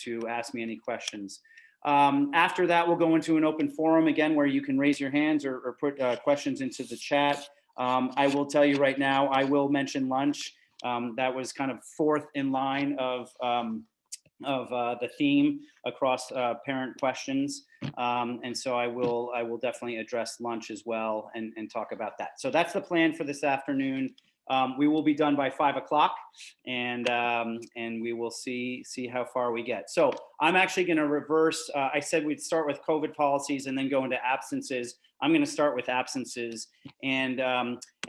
to ask me any questions. After that, we'll go into an open forum again where you can raise your hands or put questions into the chat. I will tell you right now, I will mention lunch. That was kind of fourth in line of the theme across parent questions. And so I will definitely address lunch as well and talk about that. So that's the plan for this afternoon. We will be done by 5 o'clock, and we will see how far we get. So I'm actually going to reverse. I said we'd start with COVID policies and then go into absences. I'm going to start with absences and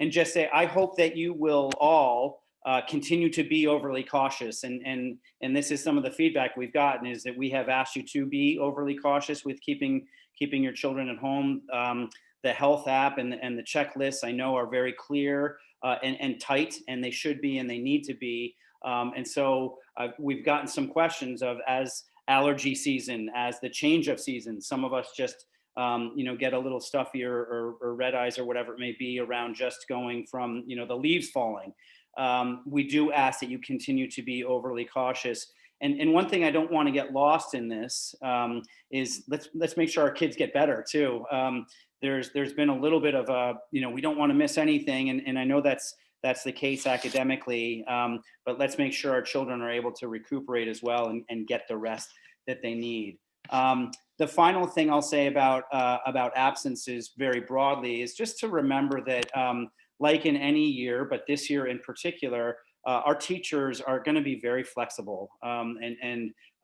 just say I hope that you will all continue to be overly cautious. And this is some of the feedback we've gotten, is that we have asked you to be overly cautious with keeping your children at home. The health app and the checklists I know are very clear and tight, and they should be and they need to be. And so we've gotten some questions of, as allergy season, as the change of season, some of us just get a little stuffy or red eyes or whatever it may be around just going from the leaves falling. We do ask that you continue to be overly cautious. And one thing I don't want to get lost in this is let's make sure our kids get better too. There's been a little bit of a, we don't want to miss anything. And I know that's the case academically, but let's make sure our children are able to recuperate as well and get the rest that they need. The final thing I'll say about absences very broadly is just to remember that like in any year, but this year in particular, our teachers are going to be very flexible.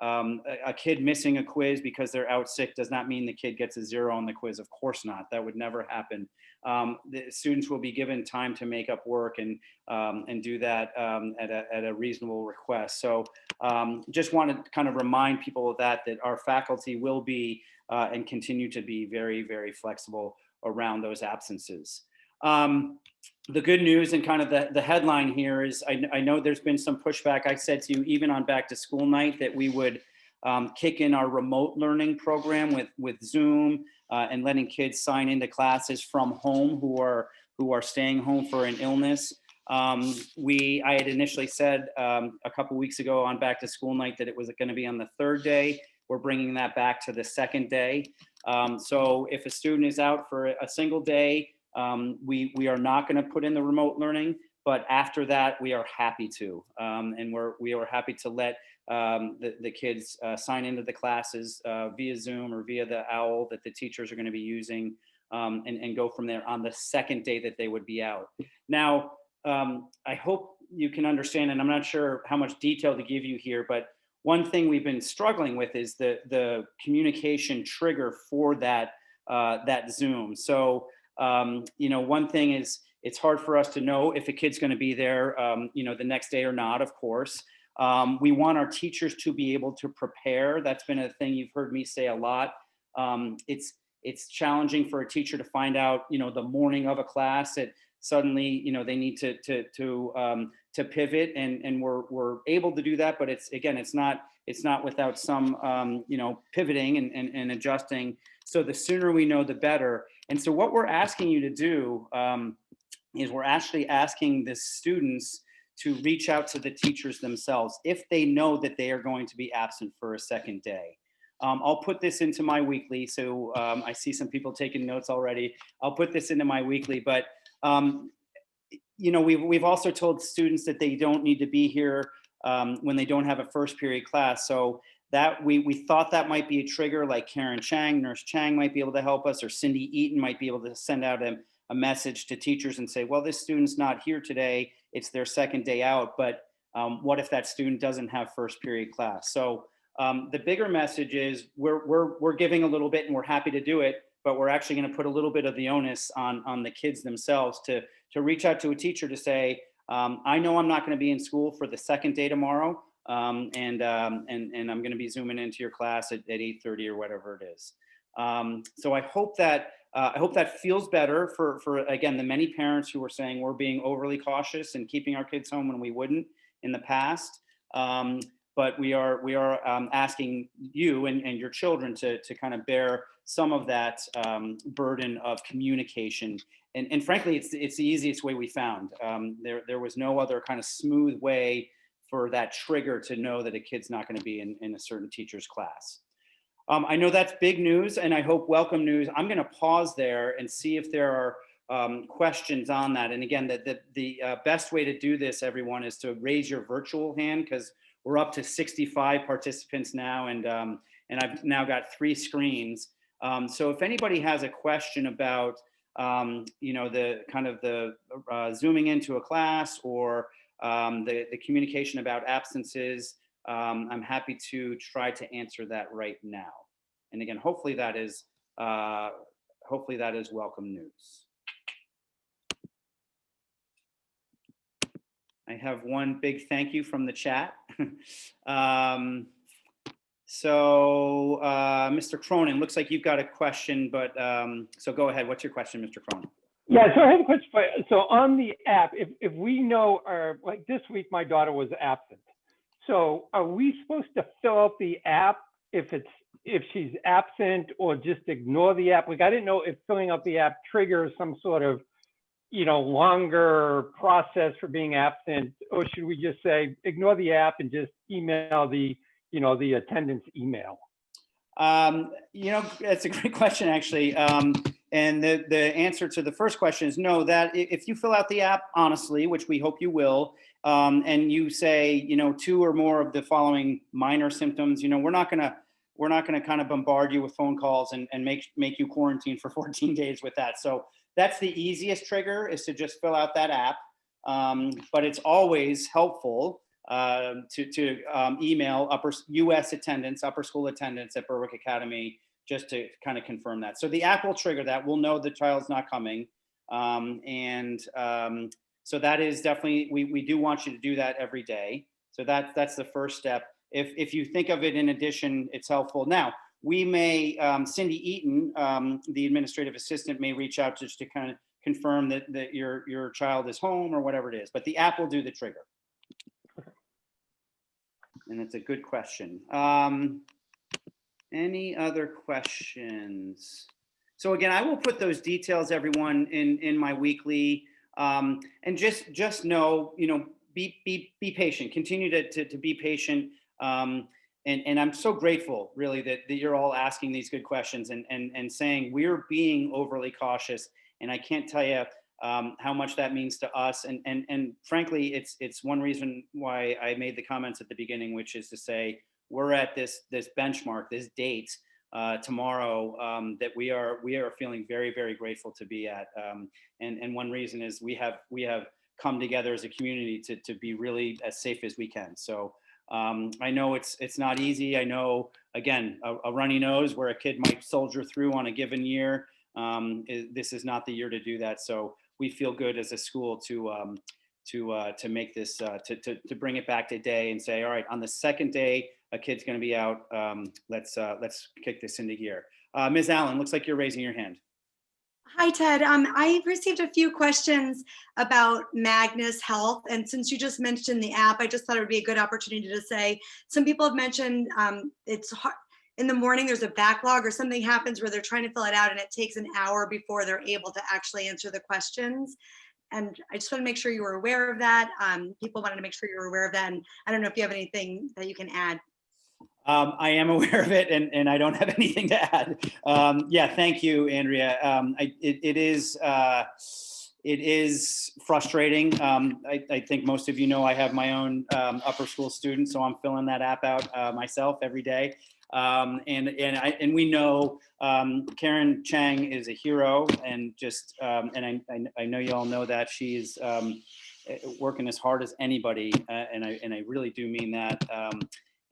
A kid missing a quiz because they're out sick does not mean the kid gets a 0 on the quiz. Of course not. That would never happen. The students will be given time to make up work and do that at a reasonable request. So just want to kind of remind people of that our faculty will be and continue to be very, very flexible around those absences. The good news and kind of the headline here is I know there's been some pushback. I said to you, even on back to school night, that we would kick in our remote learning program with Zoom and letting kids sign into classes from home who are staying home for an illness. I had initially said a couple weeks ago on back to school night that it was going to be on the 3rd day. We're bringing that back to the 2nd day. So if a student is out for a single day, we are not going to put in the remote learning, but after that we are happy to, and we are happy to let the kids sign into the classes via Zoom or via the OWL that the teachers are going to be using, and go from there on the 2nd day that they would be out. Now, I hope you can understand, and I'm not sure how much detail to give you here, but one thing we've been struggling with is the communication trigger for that Zoom. So one thing is it's hard for us to know if a kid's going to be there, the next day or not, of course. We want our teachers to be able to prepare. That's been a thing you've heard me say a lot. It's challenging for a teacher to find out, the morning of a class that suddenly, they need to pivot, and we're able to do that, but it's not without some, pivoting and adjusting. So the sooner we know, the better. And so what we're asking you to do is we're actually asking the students to reach out to the teachers themselves if they know that they are going to be absent for a 2nd day. I'll put this into my weekly. So I see some people taking notes already. I'll put this into my weekly, but we've also told students that they don't need to be here when they don't have a first period class. So that we thought that might be a trigger, like Karen Chang, Nurse Chang might be able to help us, or Cindy Eaton might be able to send out a message to teachers and say, well, this student's not here today. It's their 2nd day out. But what if that student doesn't have first period class? So the bigger message is we're giving a little bit and we're happy to do it, but we're actually going to put a little bit of the onus on the kids themselves to reach out to a teacher to say, I know I'm not going to be in school for the 2nd day tomorrow. And I'm going to be zooming into your class at 8:30 or whatever it is. So I hope that feels better for again, the many parents who were saying we're being overly cautious and keeping our kids home when we wouldn't in the past. But we are asking you and your children to kind of bear some of that burden of communication. And frankly, it's the easiest way we found. There was no other kind of smooth way that trigger to know that a kid's not going to be in a certain teacher's class. I know that's big news, and I hope welcome news. I'm going to pause there and see if there are questions on that. And again, the best way to do this, everyone, is to raise your virtual hand, because we're up to 65 participants now, and I've now got 3 screens. So if anybody has a question about the kind of the zooming into a class, or the communication about absences, I'm happy to try to answer that right now. And again, hopefully that is welcome news. I have one big thank you from the chat. Mr. Cronin, looks like you've got a question, but so go ahead. What's your question, Mr. Cronin? Yeah, so I have a question for you. So on the app, if we know, like this week, my daughter was absent. So are we supposed to fill out the app if she's absent, or just ignore the app? Like, I didn't know if filling out the app triggers some sort of, longer process for being absent, or should we just say, ignore the app and just email the attendance email? That's a great question, actually. And the answer to the first question is no, that if you fill out the app honestly, which we hope you will, and you say, 2 or more of the following minor symptoms, we're not gonna kind of bombard you with phone calls and make you quarantine for 14 days with that. So that's the easiest trigger, is to just fill out that app. But it's always helpful to email US attendance, upper school attendance at Berwick Academy, just to kind of confirm that. So the app will trigger that. We'll know the child's not coming. So that is definitely, we do want you to do that every day. So that's the first step. If you think of it in addition, it's helpful. Now, we may, Cindy Eaton, the administrative assistant, may reach out just to kind of confirm that your child is home or whatever it is, but the app will do the trigger. And it's a good question. Any other questions? So again, I will put those details, everyone, in my weekly, and just know, be patient, continue to be patient. And I'm so grateful, really, that you're all asking these good questions and saying we're being overly cautious. And I can't tell you how much that means to us. And frankly, it's one reason why I made the comments at the beginning, which is to say we're at this benchmark, this date tomorrow, that we are feeling very, very grateful to be at. And one reason is we have come together as a community to be really as safe as we can. So I know it's not easy. I know, again, a runny nose where a kid might soldier through on a given year. This is not the year to do that. So we feel good as a school to make this, to bring it back to day and say, all right, on the second day, a kid's going to be out. Let's kick this into gear. Ms. Allen, looks like you're raising your hand. Hi, Ted. I received a few questions about Magnus Health. And since you just mentioned the app, I just thought it would be a good opportunity to say, some people have mentioned it's hard. In the morning, there's a backlog or something happens where they're trying to fill it out and it takes an hour before they're able to actually answer the questions. And I just want to make sure you were aware of that. People wanted to make sure you were aware of that. And I don't know if you have anything that you can add. I am aware of it, and I don't have anything to add. Yeah, thank you, Andrea. It is frustrating. I think most of you know I have my own upper school student, so I'm filling that app out myself every day. And we know Karen Chang is a hero, and just and I know you all know that she's working as hard as anybody, and I really do mean that.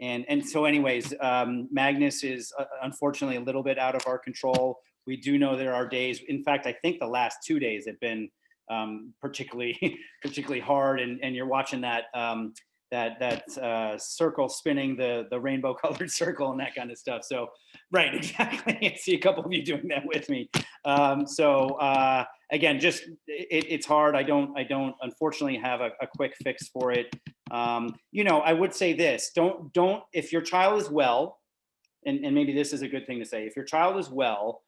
And so anyways, Magnus is unfortunately a little bit out of our control. We do know there are days, in fact, I think the last 2 days have been particularly hard, and you're watching that circle spinning, the rainbow colored circle and that kind of stuff. So, right, exactly. I see a couple of you doing that with me. Again, just it's hard. I don't unfortunately have a quick fix for it. I would say this: don't if your child is well, and maybe this is a good thing to say. If your child is well,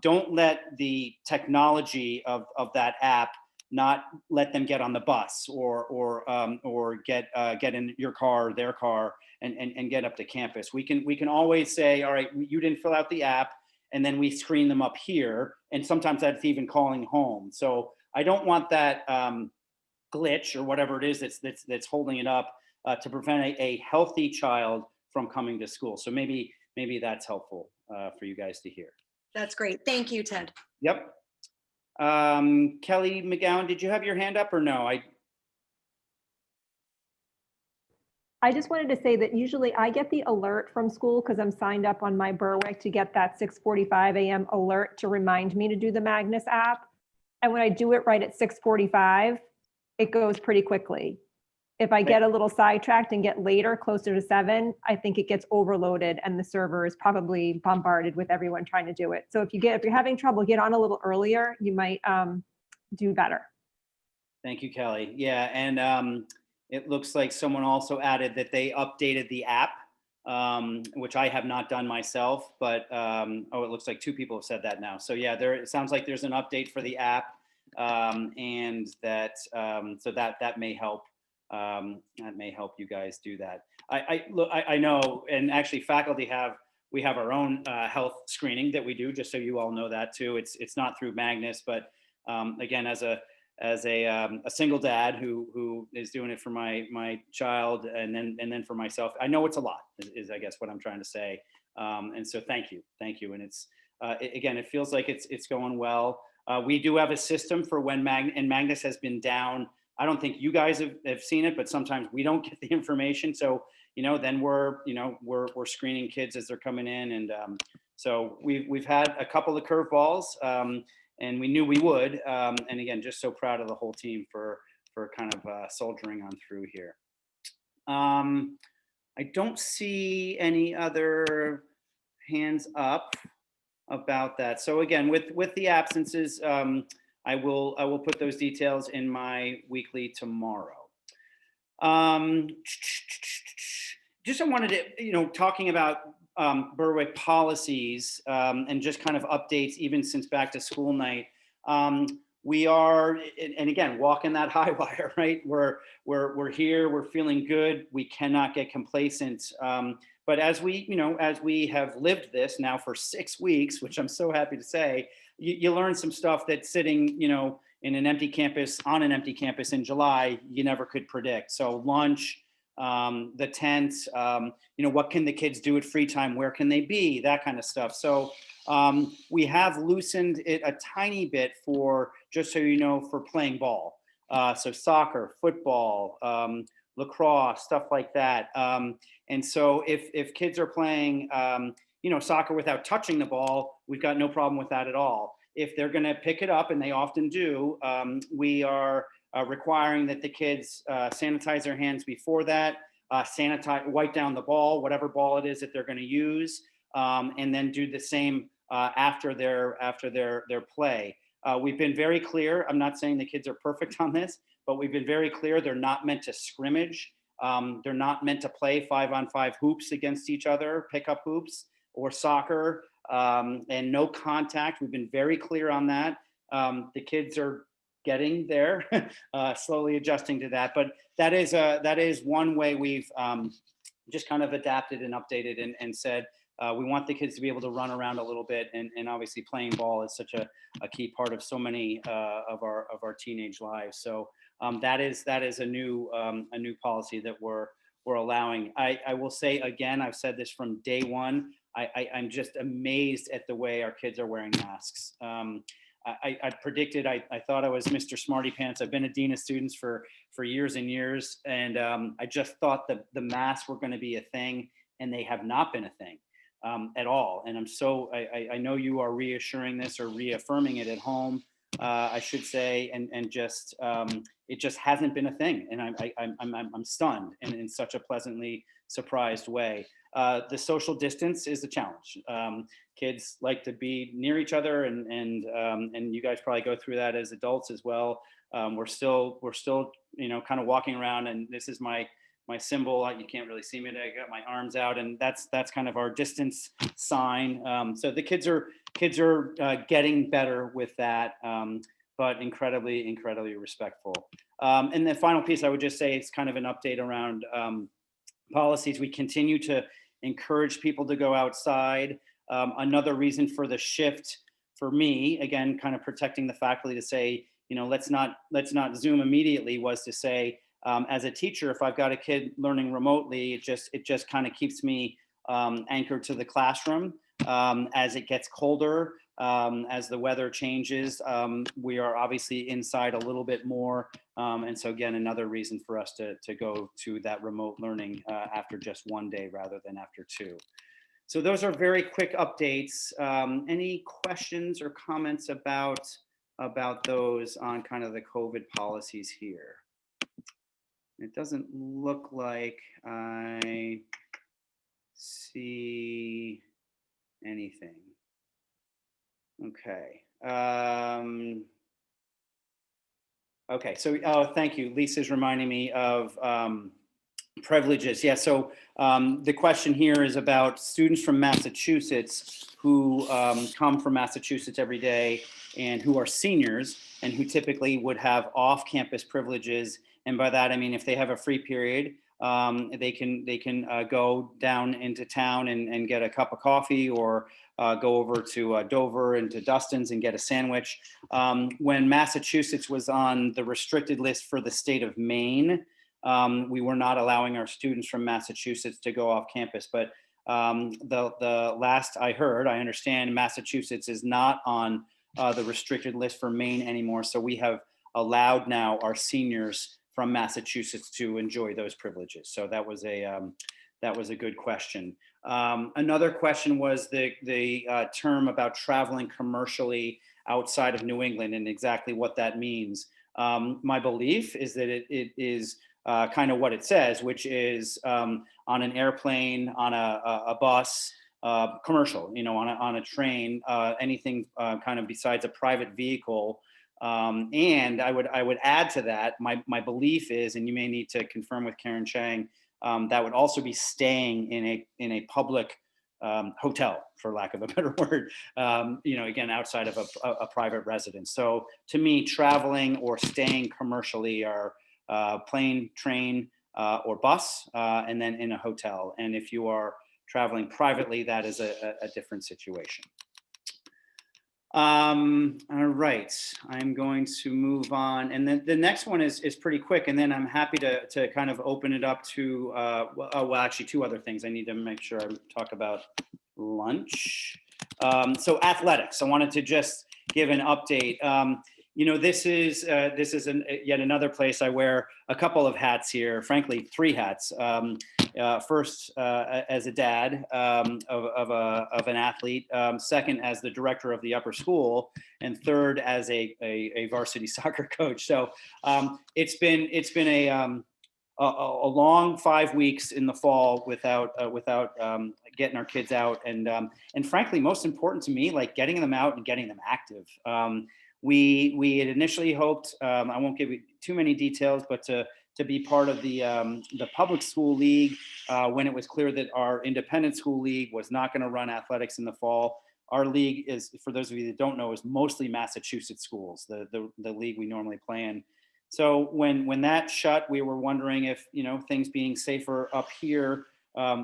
don't let the technology of that app not let them get on the bus or get in your car or their car and get up to campus. We can always say, all right, you didn't fill out the app, and then we screen them up here. And sometimes that's even calling home. So I don't want that glitch or whatever it is that's holding it up to prevent a healthy child from coming to school. So maybe that's helpful for you guys to hear. That's great. Thank you, Ted. Yep. Kelly McGowan, did you have your hand up or no? I just wanted to say that usually I get the alert from school because I'm signed up on my Berwick to get that 6:45 a.m. alert to remind me to do the Magnus app. And when I do it right at 6:45, it goes pretty quickly. If I get a little sidetracked and get later, closer to 7, I think it gets overloaded and the server is probably bombarded with everyone trying to do it. So if you're having trouble, get on a little earlier, you might do better. Thank you, Kelly. Yeah, and it looks like someone also added that they updated the app, which I have not done myself, but it looks like 2 people have said that now. So yeah, it sounds like there's an update for the app, and that so that may help. That may help you guys do that. I know, and actually faculty we have our own health screening that we do, just so you all know that too. It's not through Magnus, but again, as a single dad who is doing it for my child and then for myself, I know it's a lot is I guess what I'm trying to say. And so thank you. And it's again, it feels like it's going well. We do have a system for when Magnus has been down. I don't think you guys have seen it, but sometimes we don't get the information. So, then we're screening kids as they're coming in. And so we've had a couple of curveballs, and we knew we would. And again, just so proud of the whole team for kind of soldiering on through here. I don't see any other hands up about that. So again, with the absences, I will put those details in my weekly tomorrow. Just I wanted to, talking about Berwick policies and just kind of updates even since back to school night. We are, and again, walking that high wire, right? We're here, we're feeling good. We cannot get complacent. But as we have lived this now for 6 weeks, which I'm so happy to say, you learn some stuff that sitting, in an empty campus, on an empty campus in July, you never could predict. So lunch, the tents, what can the kids do at free time? Where can they be? That kind of stuff. So we have loosened it a tiny bit for, just so you know, for playing ball. So soccer, football, lacrosse, stuff like that. And so if kids are playing, soccer without touching the ball, we've got no problem with that at all. If they're going to pick it up, and they often do, we are requiring that the kids sanitize their hands before that, wipe down the ball, whatever ball it is that they're going to use, and then do the same after their play. We've been very clear. I'm not saying the kids are perfect on this, but we've been very clear. They're not meant to scrimmage. They're not meant to play 5-on-5 hoops against each other, pickup hoops or soccer, and no contact. We've been very clear on that. The kids are getting there, slowly adjusting to that. But that is one way we've just kind of adapted and updated and said, we want the kids to be able to run around a little bit, and obviously playing ball is such a key part of so many of our teenage lives. So that is a new policy that we're allowing. I will say again, I've said this from day one. I'm just amazed at the way our kids are wearing masks. I predicted, I thought I was Mr. Smarty Pants. I've been a dean of students for years and years, and I just thought that the masks were going to be a thing, and they have not been a thing at all. And I know you are reassuring this or reaffirming it at home, I should say, and just it just hasn't been a thing, and I'm stunned and in such a pleasantly surprised way. The social distance is a challenge. Kids like to be near each other, and you guys probably go through that as adults as well. We're still kind of walking around, and this is my symbol. You can't really see me. I got my arms out, and that's kind of our distance sign. So the kids are getting better with that. but incredibly, incredibly respectful. And the final piece I would just say, it's kind of an update around policies. We continue to encourage people to go outside. Another reason for the shift for me, again, kind of protecting the faculty, to say, let's not Zoom immediately, was to say, as a teacher, if I've got a kid learning remotely, it just kind of keeps me anchored to the classroom. As it gets colder, as the weather changes, we are obviously inside a little bit more. And so again, another reason for us to go to that remote learning after just one day rather than after two. So those are very quick updates. Any questions or comments about those on kind of the COVID policies here? It doesn't look like I see anything. Okay. Okay, so thank you. Lisa's reminding me of privileges. Yeah, so the question here is about students from Massachusetts who come from Massachusetts every day and who are seniors and who typically would have off-campus privileges. And by that, I mean, if they have a free period, they can go down into town and get a cup of coffee, or go over to Dover and to Dustin's and get a sandwich. When Massachusetts was on the restricted list for the state of Maine, we were not allowing our students from Massachusetts to go off campus. But the last I heard, I understand Massachusetts is not on the restricted list for Maine anymore. So we have allowed now our seniors from Massachusetts to enjoy those privileges. So that was a good question. Another question was the term about traveling commercially outside of New England and exactly what that means. My belief is that it is kind of what it says, which is on an airplane, on a bus, commercial, on a train, anything kind of besides a private vehicle. And I would add to that, my belief is, and you may need to confirm with Karen Chang, that would also be staying in a public hotel, for lack of a better word, again, outside of a private residence. So to me, traveling or staying commercially are plane, train, or bus, and then in a hotel. And if you are traveling privately, that is a different situation. All right, I'm going to move on. And then the next one is pretty quick. And then I'm happy to kind of open it up to, well, actually two other things. I need to make sure I talk about lunch. So athletics, I wanted to just give an update. This is yet another place I wear a couple of hats here, frankly, three hats. First, as a dad of an athlete, second, as the director of the upper school, and third, as a varsity soccer coach. So it's been a long 5 weeks in the fall without getting our kids out, and frankly, most important to me, like getting them out and getting them active. We had initially hoped, I won't give you too many details, but to be part of the public school league when it was clear that our independent school league was not going to run athletics in the fall. Our league is, for those of you that don't know, is mostly Massachusetts schools, the league we normally play in. So when that shut, we were wondering if, things being safer up here,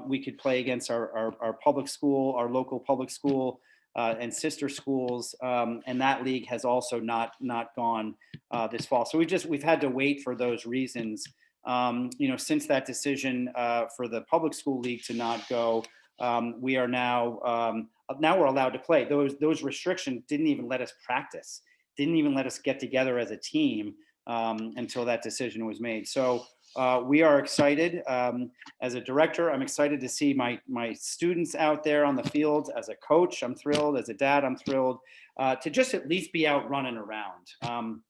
we could play against our public school, our local public school, and sister schools, and that league has also not gone this fall. So we've had to wait for those reasons. Since that decision for the public school league to not go, we are now we're allowed to play. Those restrictions didn't even let us practice, didn't even let us get together as a team until that decision was made. So we are excited. As a director, I'm excited to see my students out there on the field. As a coach, I'm thrilled. As a dad, I'm thrilled to just at least be out running around.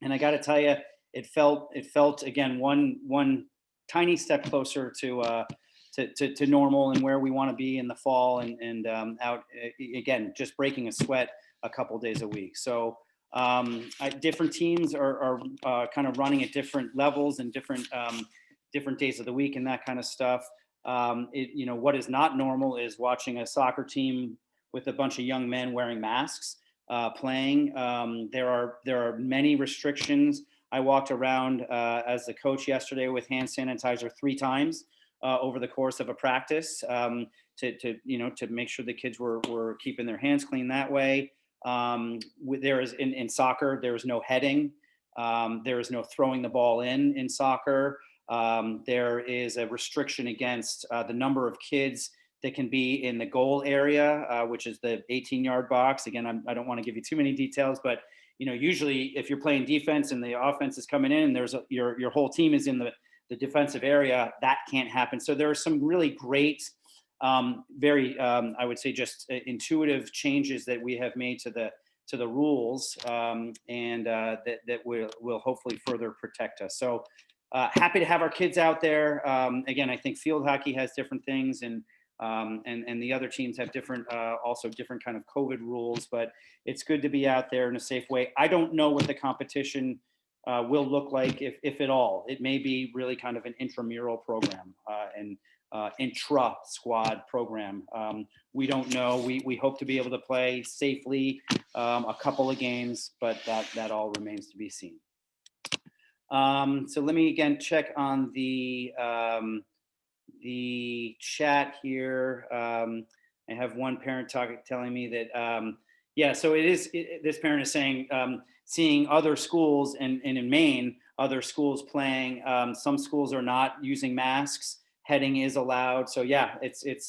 And I got to tell you, it felt again one tiny step closer to normal and where we want to be in the fall, and out again, just breaking a sweat a couple days a week. So different teams are kind of running at different levels and different days of the week and that kind of stuff. What is not normal is watching a soccer team with a bunch of young men wearing masks. playing. There are many restrictions. I walked around as the coach yesterday with hand sanitizer 3 times over the course of a practice to make sure the kids were keeping their hands clean that way. There is in soccer, there is no heading. There is no throwing the ball in soccer. There is a restriction against the number of kids that can be in the goal area, which is the 18-yard box. Again, I don't want to give you too many details, but usually if you're playing defense and the offense is coming in, and your whole team is in the defensive area, that can't happen. So there are some really great, very I would say just intuitive changes that we have made to the rules, and that will hopefully further protect us. So happy to have our kids out there. Again, I think field hockey has different things, and the other teams have also different kind of COVID rules, but it's good to be out there in a safe way. I don't know what the competition will look like, if at all. It may be really kind of an intramural program and intra-squad program. We don't know. We hope to be able to play safely a couple of games, but that all remains to be seen. So let me again check on the chat here. I have one parent telling me that, so this parent is saying, seeing other schools and in Maine, other schools playing, some schools are not using masks, heading is allowed. So yeah, it's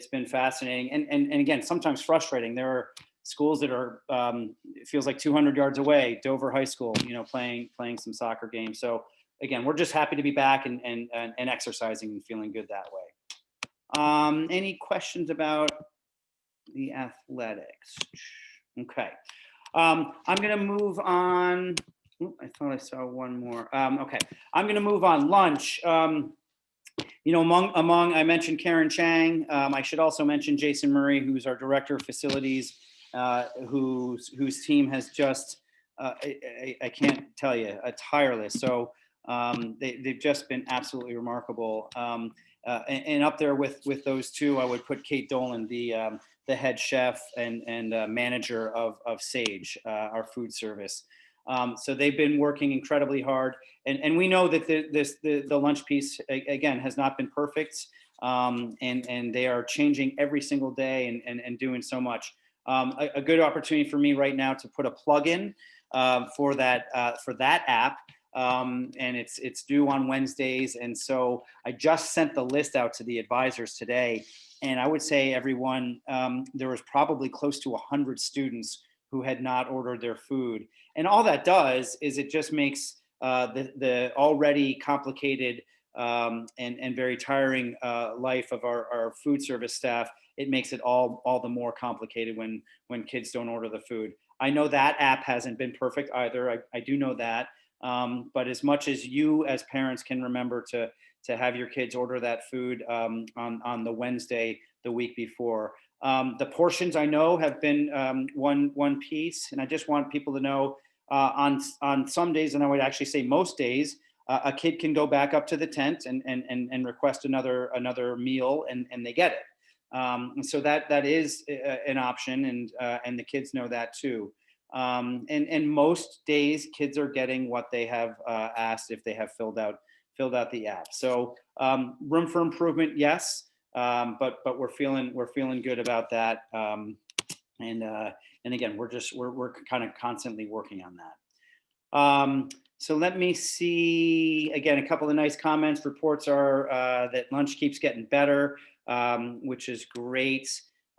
been fascinating. And again, sometimes frustrating. There are schools that are, it feels like 200 yards away, Dover High School, playing some soccer games. So again, we're just happy to be back and exercising and feeling good that way. Any questions about the athletics? Okay. I'm going to move on. I thought I saw one more. Okay. I'm going to move on. Lunch. Among I mentioned Karen Chang. I should also mention Jason Murray, who's our director of facilities, whose team has just, I can't tell you, tireless. So they've just been absolutely remarkable. And up there with those two, I would put Kate Dolan, the head chef and manager of Sage, our food service. So they've been working incredibly hard, and we know that the lunch piece again has not been perfect, and they are changing every single day and doing so much. A good opportunity for me right now to put a plug in for that app. And it's due on Wednesdays. And so I just sent the list out to the advisors today. And I would say everyone, there was probably close to 100 students who had not ordered their food. And all that does is it just makes the already complicated and very tiring life of our food service staff, it makes it all the more complicated when kids don't order the food. I know that app hasn't been perfect either. I do know that. But as much as you as parents can remember to have your kids order that food on the Wednesday the week before. The portions I know have been one piece, and I just want people to know on some days, and I would actually say most days, a kid can go back up to the tent and request another meal, and they get it. So that is an option, and the kids know that too. And most days kids are getting what they have asked if they have filled out the app. So room for improvement, yes, but we're feeling good about that. And again, we're kind of constantly working on that. So let me see, again, a couple of nice comments. Reports are that lunch keeps getting better, which is great.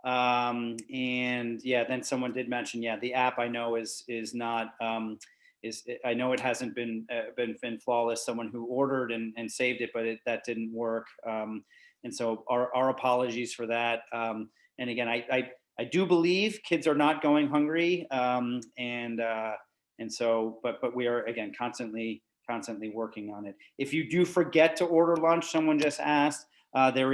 And yeah, then someone did mention, the app I know is not, I know it hasn't been flawless. Someone who ordered and saved it, but that didn't work. And so our apologies for that. And again, I do believe kids are not going hungry. And so, but we are again, constantly working on it. If you do forget to order lunch, someone just asked, there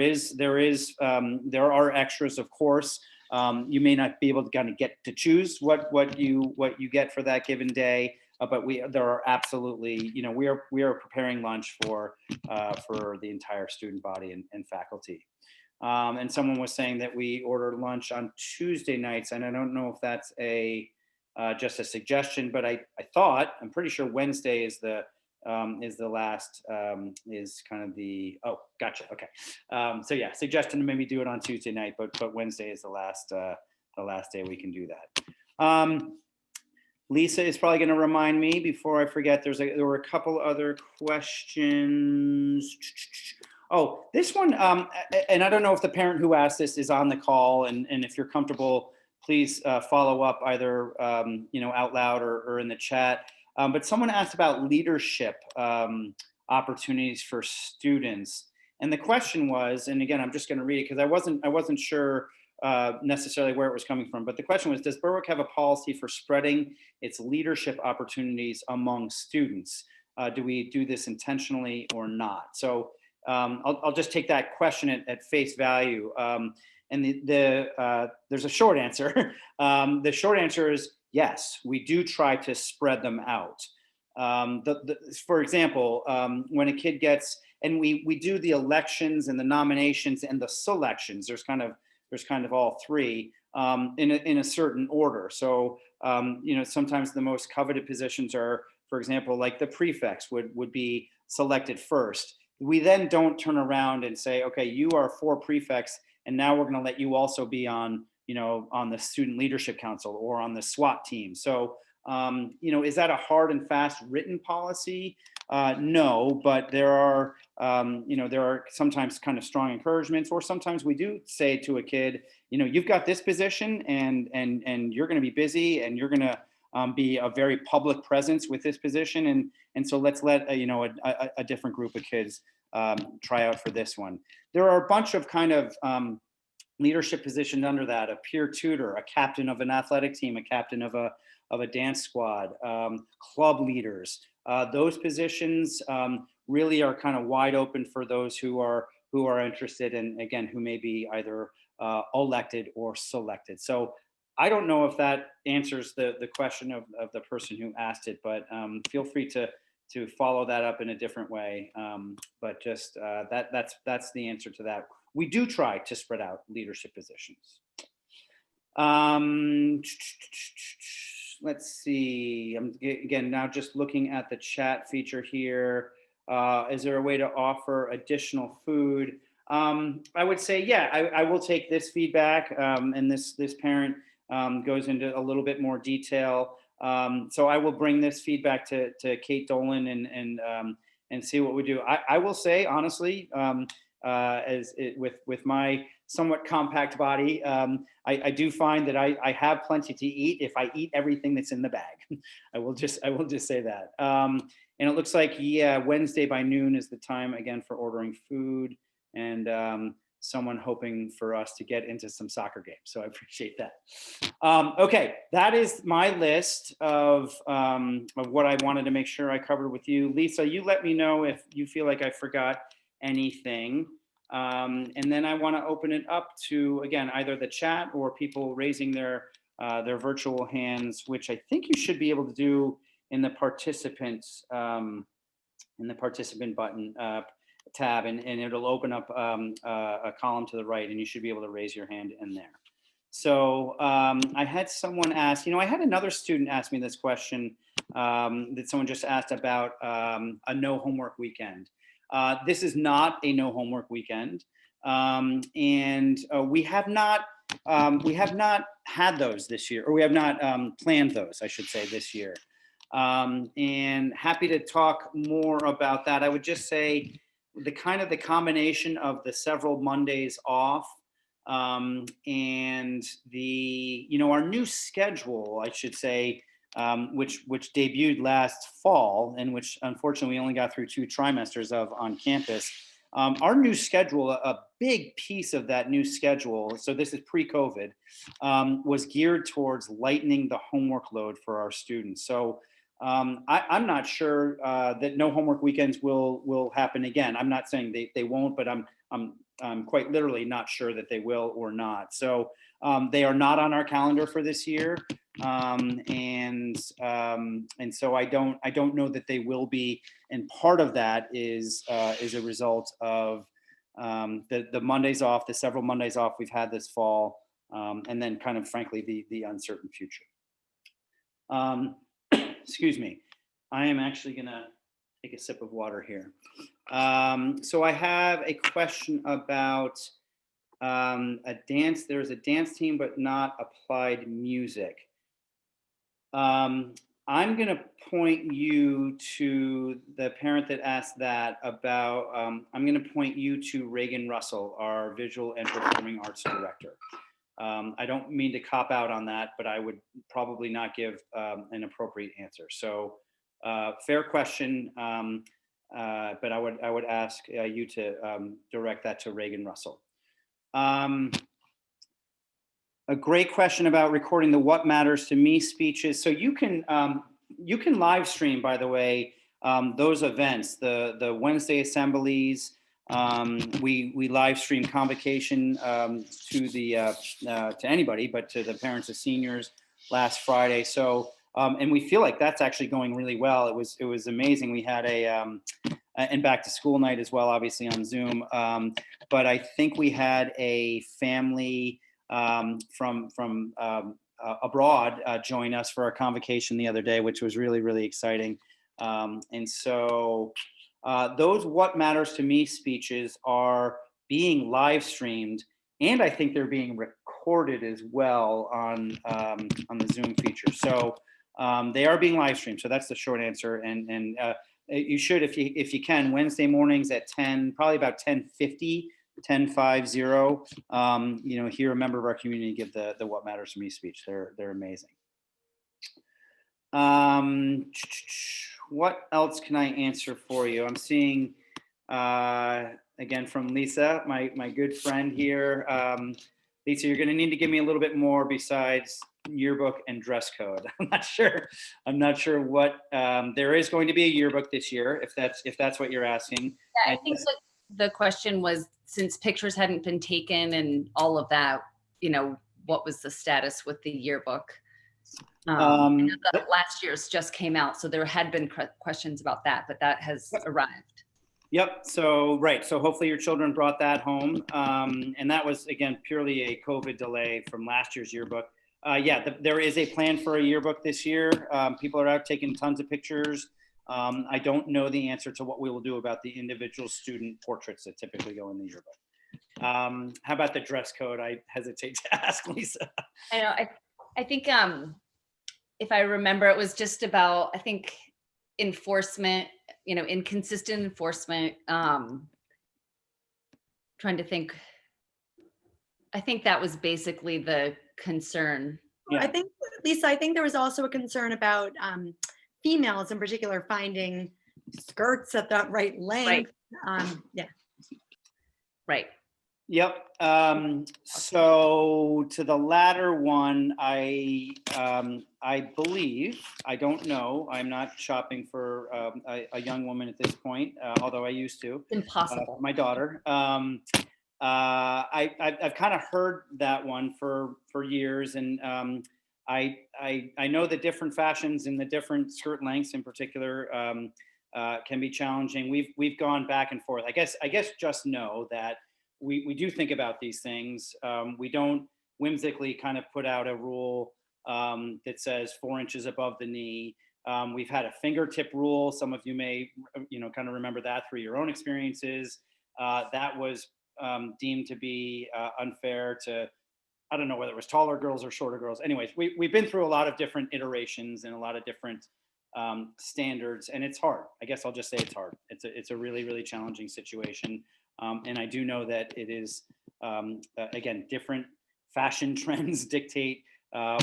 are extras, of course. You may not be able to kind of get to choose what you get for that given day, but there are absolutely, we are preparing lunch for the entire student body and faculty. And someone was saying that we order lunch on Tuesday nights, and I don't know if that's just a suggestion, but I'm pretty sure Wednesday is the last, is kind of the, oh, gotcha. Okay. So yeah, suggestion to maybe do it on Tuesday night, but Wednesday is the last day we can do that. Lisa is probably going to remind me before I forget. There were a couple other questions. Oh, this one, and I don't know if the parent who asked this is on the call, and if you're comfortable, please follow up either out loud or in the chat. But someone asked about leadership opportunities for students, and the question was, and again, I'm just going to read it because I wasn't sure necessarily where it was coming from, but the question was, does Berwick have a policy for spreading its leadership opportunities among students? Do we do this intentionally or not? So I'll just take that question at face value. And there's a short answer. The short answer is yes, we do try to spread them out. For example, when a kid gets, and we do the elections and the nominations and the selections, there's kind of all three in a certain order. So sometimes the most coveted positions are, for example, like the prefects would be selected first. We then don't turn around and say, okay, you are 4 prefects, and now we're going to let you also be on the student leadership council or on the SWAT team. So is that a hard and fast written policy? No, but there are sometimes kind of strong encouragements, or sometimes we do say to a kid, you've got this position, and you're going to be busy, and you're going to be a very public presence with this position, and so let's let a different group of kids try out for this one. There are a bunch of kind of leadership positions under that: a peer tutor, a captain of an athletic team, a captain of a dance squad, club leaders. Those positions really are kind of wide open for those who are interested, and again, who may be either elected or selected. So I don't know if that answers the question of the person who asked it, but feel free to follow that up in a different way. But just that's the answer to that. We do try to spread out leadership positions. Let's see. I'm again now just looking at the chat feature here. Is there a way to offer additional food? I would say, yeah, I will take this feedback, and this parent goes into a little bit more detail. So I will bring this feedback to Kate Dolan and see what we do. I will say honestly, with my somewhat compact body, I do find that I have plenty to eat if I eat everything that's in the bag. I will just say that. And it looks like, yeah, Wednesday by noon is the time again for ordering food, and someone hoping for us to get into some soccer games. So I appreciate that. Okay, that is my list of what I wanted to make sure I covered with you. Lisa, you let me know if you feel like I forgot anything. And then I want to open it up to, again, either the chat or people raising their virtual hands, which I think you should be able to do in the participants, in the participant button tab, and it'll open up a column to the right, and you should be able to raise your hand in there. So I had someone ask, I had another student ask me this question that someone just asked about a no homework weekend. This is not a no homework weekend, and we have not had those this year, or we have not planned those, I should say, this year. And happy to talk more about that. I would just say the combination of the several Mondays off, and our new schedule, I should say, which debuted last fall, and which unfortunately we only got through 2 trimesters of on campus. Our new schedule, a big piece of that new schedule, so this is pre-COVID, was geared towards lightening the homework load for our students. So I'm not sure that no homework weekends will happen again. I'm not saying they won't, but I'm quite literally not sure that they will or not. So they are not on our calendar for this year, and so I don't know that they will be. And part of that is a result of the Mondays off, the several Mondays off we've had this fall, and then kind of frankly the uncertain future. Excuse me. I am actually gonna take a sip of water here. So I have a question about a dance. There's a dance team, but not applied music. I'm going to point you to the parent that asked that about, I'm going to point you to Reagan Russell, our visual and performing arts director. I don't mean to cop out on that, but I would probably not give an appropriate answer. So fair question, but I would ask you to direct that to Reagan Russell. A great question about recording the What Matters to Me speeches. So you can live stream, by the way, those events, the Wednesday assemblies. We live stream convocation to anybody, but to the parents of seniors last Friday. So and we feel like that's actually going really well. It was amazing. We had and back to school night as well, obviously on Zoom. But I think we had a family from abroad join us for our convocation the other day, which was really, really exciting. And so those What Matters to Me speeches are being live streamed, and I think they're being recorded as well on the Zoom feature. So they are being live streamed. So that's the short answer. And you should, if you can, Wednesday mornings at 10, probably about 10:50. 10:50, hear a member of our community give the What Matters to Me speech. They're amazing. What else can I answer for you? I'm seeing again from Lisa, my good friend here. Lisa, you're going to need to give me a little bit more besides yearbook and dress code. I'm not sure what there is going to be a yearbook this year, if that's what you're asking. Yeah, I think the question was, since pictures hadn't been taken and all of that, what was the status with the yearbook? I know that last year's just came out, so there had been questions about that, but that has arrived. Yep. So right. So hopefully your children brought that home, and that was again purely a COVID delay from last year's yearbook. There is a plan for a yearbook this year. People are out taking tons of pictures. I don't know the answer to what we will do about the individual student portraits that typically go in the yearbook. How about the dress code? I hesitate to ask, Lisa. I know. I think if I remember, it was just about, I think, enforcement, inconsistent enforcement. Trying to think. I think that was basically the concern. Yeah. I think, Lisa, there was also a concern about females in particular finding skirts at the right length. Right. Right. Yep. So to the latter one, I believe, I don't know, I'm not shopping for a young woman at this point, although I used to. Impossible. My daughter. I've kind of heard that one for years, and I know the different fashions and the different skirt lengths in particular can be challenging. We've gone back and forth. I guess just know that we do think about these things. We don't whimsically kind of put out a rule that says 4 inches above the knee. We've had a fingertip rule. Some of you may kind of remember that through your own experiences. That was deemed to be unfair to, I don't know whether it was taller girls or shorter girls. Anyways, we've been through a lot of different iterations and a lot of different standards, and it's hard. I guess I'll just say it's hard. It's a really, really challenging situation. And I do know that it is, again, different fashion trends dictate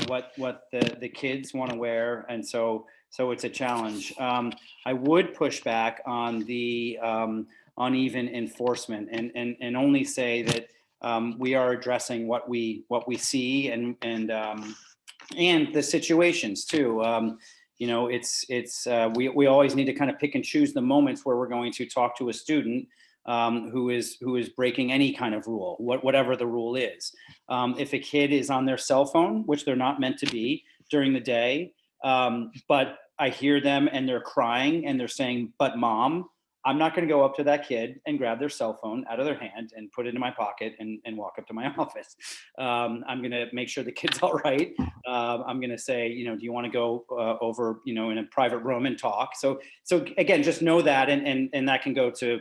what the kids want to wear. And so it's a challenge. I would push back on the uneven enforcement and only say that we are addressing what we see and the situations too. We always need to kind of pick and choose the moments where we're going to talk to a student who is breaking any kind of rule, whatever the rule is. If a kid is on their cell phone, which they're not meant to be during the day, but I hear them and they're crying and they're saying, "But mom," I'm not going to go up to that kid and grab their cell phone out of their hand and put it in my pocket and walk up to my office. I'm going to make sure the kid's all right. I'm going to say, do you want to go over, in a private room and talk? So again, just know that, and that can go to,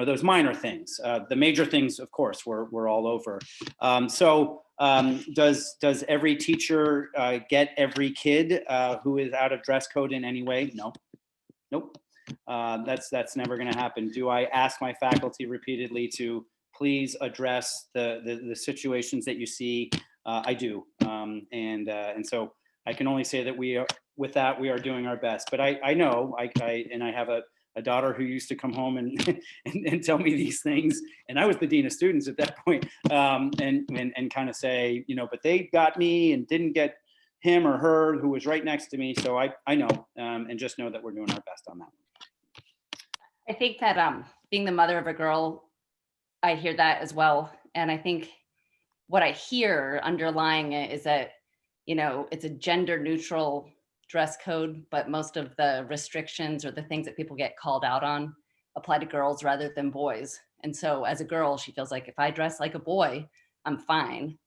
those minor things. The major things, of course, we're all over. Does every teacher get every kid who is out of dress code in any way? No. Nope. That's never going to happen. Do I ask my faculty repeatedly to please address the situations that you see? I do. And so I can only say that we are doing our best. But I know I have a daughter who used to come home and tell me these things, and I was the dean of students at that point, and kind of say, but they got me and didn't get him or her who was right next to me. So I know, and just know that we're doing our best on that. I think that being the mother of a girl, I hear that as well. And I think what I hear underlying it is that, it's a gender neutral dress code, but most of the restrictions or the things that people get called out on apply to girls rather than boys. And so as a girl, she feels like if I dress like a boy, I'm fine.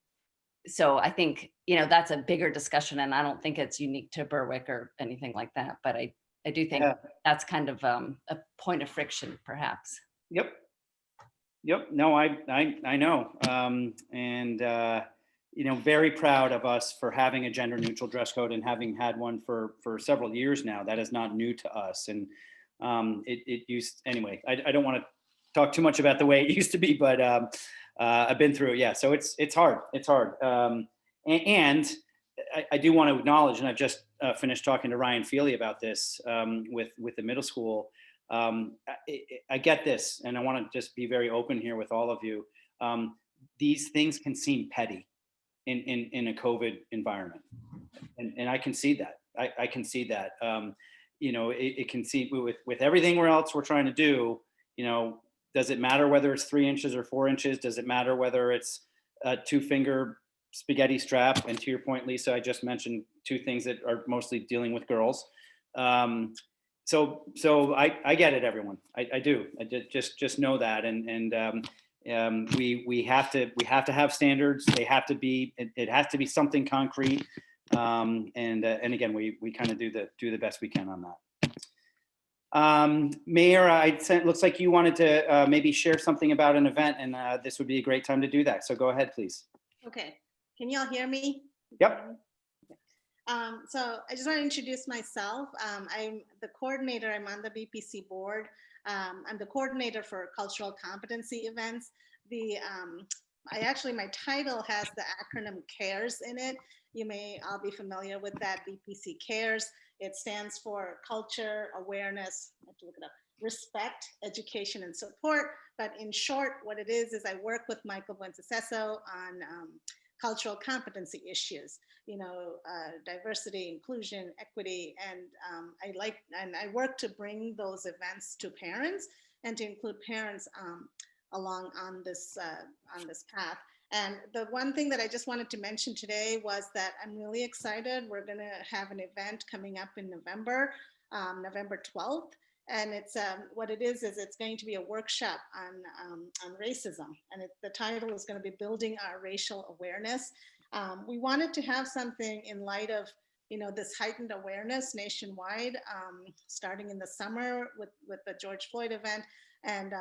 So I think, that's a bigger discussion, and I don't think it's unique to Berwick or anything like that. But I do think that's kind of a point of friction, perhaps. Yep. No, I know. And very proud of us for having a gender neutral dress code and having had one for several years now. That is not new to us. And it used, anyway, I don't want to talk too much about the way it used to be, but I've been through it. Yeah. So it's hard. It's hard. And I do want to acknowledge, and I've just finished talking to Ryan Feely about this with the middle school. I get this, and I want to just be very open here with all of you. These things can seem petty in a COVID environment, and I can see that. I can see that. It can see with everything else we're trying to do. Does it matter whether it's 3 inches or 4 inches? Does it matter whether it's a 2-finger spaghetti strap? And to your point, Lisa, I just mentioned 2 things that are mostly dealing with girls. So I get it, everyone. I do. I just know that, and we have to have standards. They have to be. It has to be something concrete. And again, we kind of do the best we can on that. Mayor, looks like you wanted to maybe share something about an event, and this would be a great time to do that. So go ahead, please. Okay, can y'all hear me? Yep. So I just want to introduce myself. I'm the coordinator. I'm on the BPC board. I'm the coordinator for cultural competency events. My title has the acronym CARES in it. You may all be familiar with that. BPC CARES. It stands for Culture, Awareness, I have to look it up, Respect, Education, and Support. But in short, what it is I work with Michael Buenceseso on cultural competency issues, diversity, inclusion, equity, and I work to bring those events to parents and to include parents along on this path. And the one thing that I just wanted to mention today was that I'm really excited. We're going to have an event coming up in November, November 12th. And it's what it is it's going to be a workshop on racism. And the title is going to be Building Our Racial Awareness. We wanted to have something in light of this heightened awareness nationwide, starting in the summer with the George Floyd event, and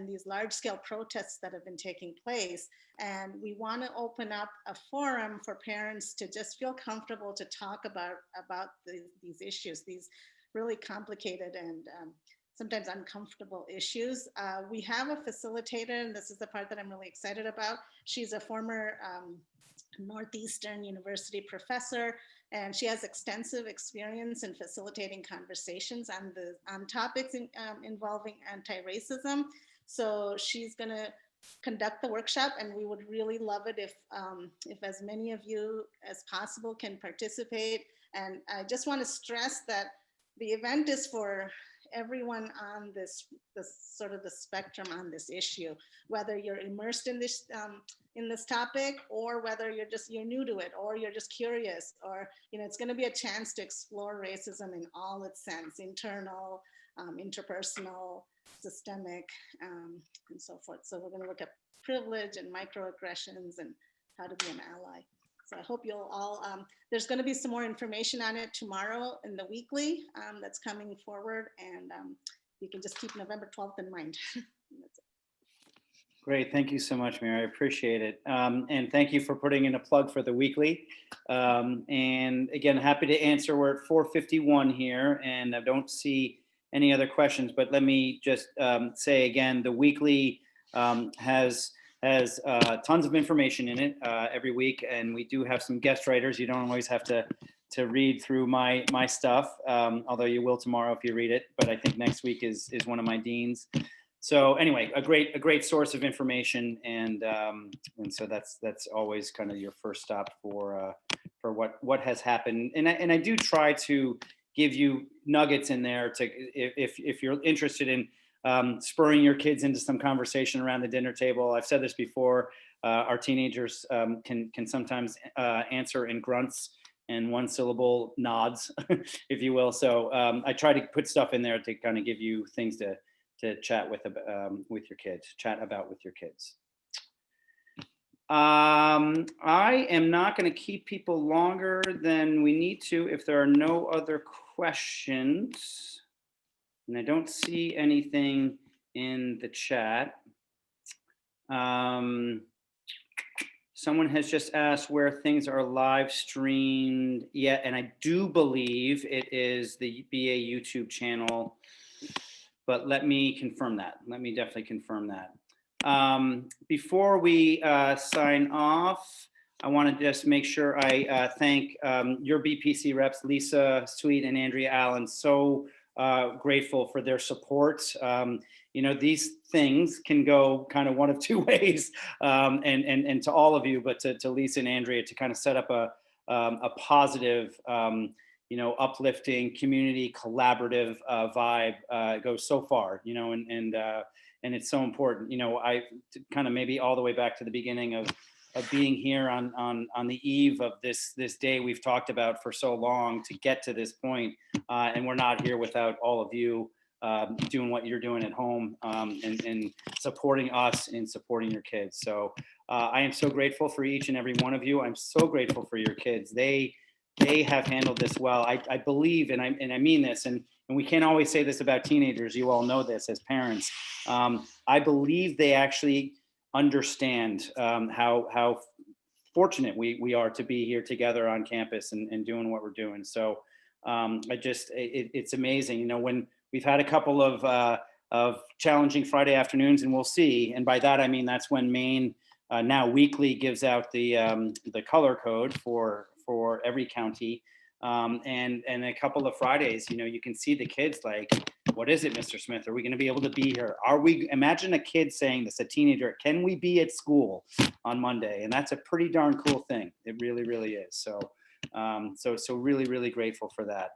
these large-scale protests that have been taking place. And we want to open up a forum for parents to just feel comfortable to talk about these issues, these really complicated and sometimes uncomfortable issues. We have a facilitator, and this is the part that I'm really excited about. She's a former Northeastern University professor, and she has extensive experience in facilitating conversations on topics involving anti-racism. So she's going to conduct the workshop, and we would really love it if as many of you as possible can participate. And I just want to stress that the event is for everyone on this sort of the spectrum on this issue, whether you're immersed in this topic, or whether you're new to it, or you're just curious, or it's going to be a chance to explore racism in all its sense: internal, interpersonal, systemic, and so forth. So we're going to look at privilege and microaggressions and how to be an ally. So I hope you'll all, there's going to be some more information on it tomorrow in the weekly that's coming forward, and you can just keep November 12th in mind. That's it. Great. Thank you so much, Mary. I appreciate it. And thank you for putting in a plug for the weekly. And again, happy to answer. We're at 4:51 here, and I don't see any other questions, but let me just say again, the weekly has tons of information in it every week, and we do have some guest writers. You don't always have to read through my stuff, although you will tomorrow if you read it. But I think next week is one of my deans. So anyway, a great source of information, and so that's always kind of your first stop for what has happened. And I do try to give you nuggets in there to if you're interested in spurring your kids into some conversation around the dinner table. I've said this before. Our teenagers can sometimes answer in grunts and one-syllable nods, if you will. So I try to put stuff in there to kind of give you things to chat with your kids, I am not going to keep people longer than we need to if there are no other questions. And I don't see anything in the chat. Someone has just asked where things are live streamed yet, and I do believe it is the BA YouTube channel, but let me confirm that. Let me definitely confirm that. Before we sign off, I want to just make sure I thank your BPC reps, Lisa Sweet and Andrea Allen. So grateful for their support. You know, these things can go kind of one of two ways, and to all of you, but to Lisa and Andrea to kind of set up a positive, you know, uplifting, community, collaborative vibe goes so far, you know, and it's so important. You know, I kind of maybe all the way back to the beginning of being here on the eve of this day we've talked about for so long to get to this point, and we're not here without all of you doing what you're doing at home, and supporting us and supporting your kids. So I am so grateful for each and every one of you. I'm so grateful for your kids. They have handled this well. I believe, and I mean this, and we can't always say this about teenagers. You all know this as parents. I believe they actually understand how fortunate we are to be here together on campus and doing what we're doing. So it's amazing. You know, when we've had a couple of challenging Friday afternoons, and we'll see. And by that I mean that's when Maine now weekly gives out the color code for every county, and a couple of Fridays, you know, you can see the kids like, what is it, Mr. Smith? Are we going to be able to be here? Imagine a kid saying this, a teenager, can we be at school on Monday? And that's a pretty darn cool thing. It really, really is. So really, really grateful for that.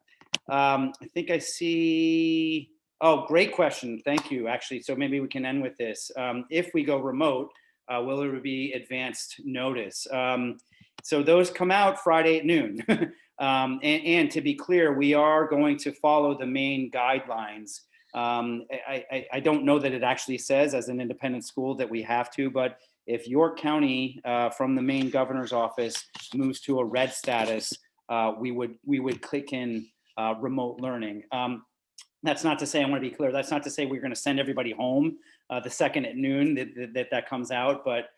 I think I see, oh, great question. Thank you, actually. So maybe we can end with this. If we go remote, will there be advanced notice? So those come out Friday at noon. And to be clear, we are going to follow the Maine guidelines. I don't know that it actually says as an independent school that we have to, but if York County from the Maine governor's office moves to a red status, we would click in remote learning. That's not to say, I want to be clear, that's not to say we're going to send everybody home the second at noon that comes out. But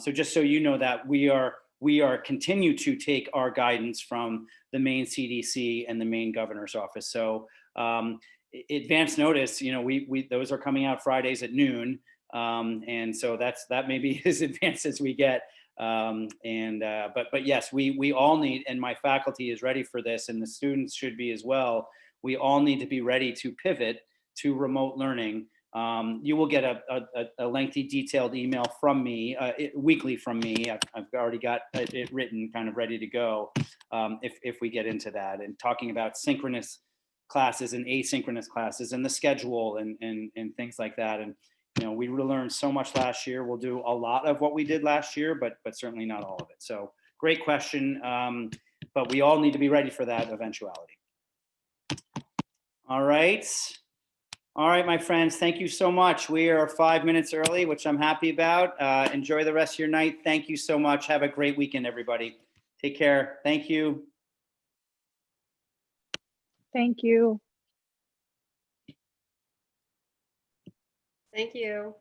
so just so you know that we are continue to take our guidance from the Maine CDC and the Maine governor's office. So advance notice, you know, we those are coming out Fridays at noon. And so that may be as advanced as we get. But yes, we all need, and my faculty is ready for this, and the students should be as well. We all need to be ready to pivot to remote learning. You will get a lengthy, detailed email from me, weekly from me. I've already got it written, kind of ready to go, if we get into that, and talking about synchronous classes and asynchronous classes and the schedule and things like that. And you know, we learned so much last year. We'll do a lot of what we did last year, but certainly not all of it. So great question, but we all need to be ready for that eventuality. All right. All right, my friends, thank you so much. We are 5 minutes early, which I'm happy about. Enjoy the rest of your night. Thank you so much. Have a great weekend, everybody. Take care. Thank you. Thank you. Thank you.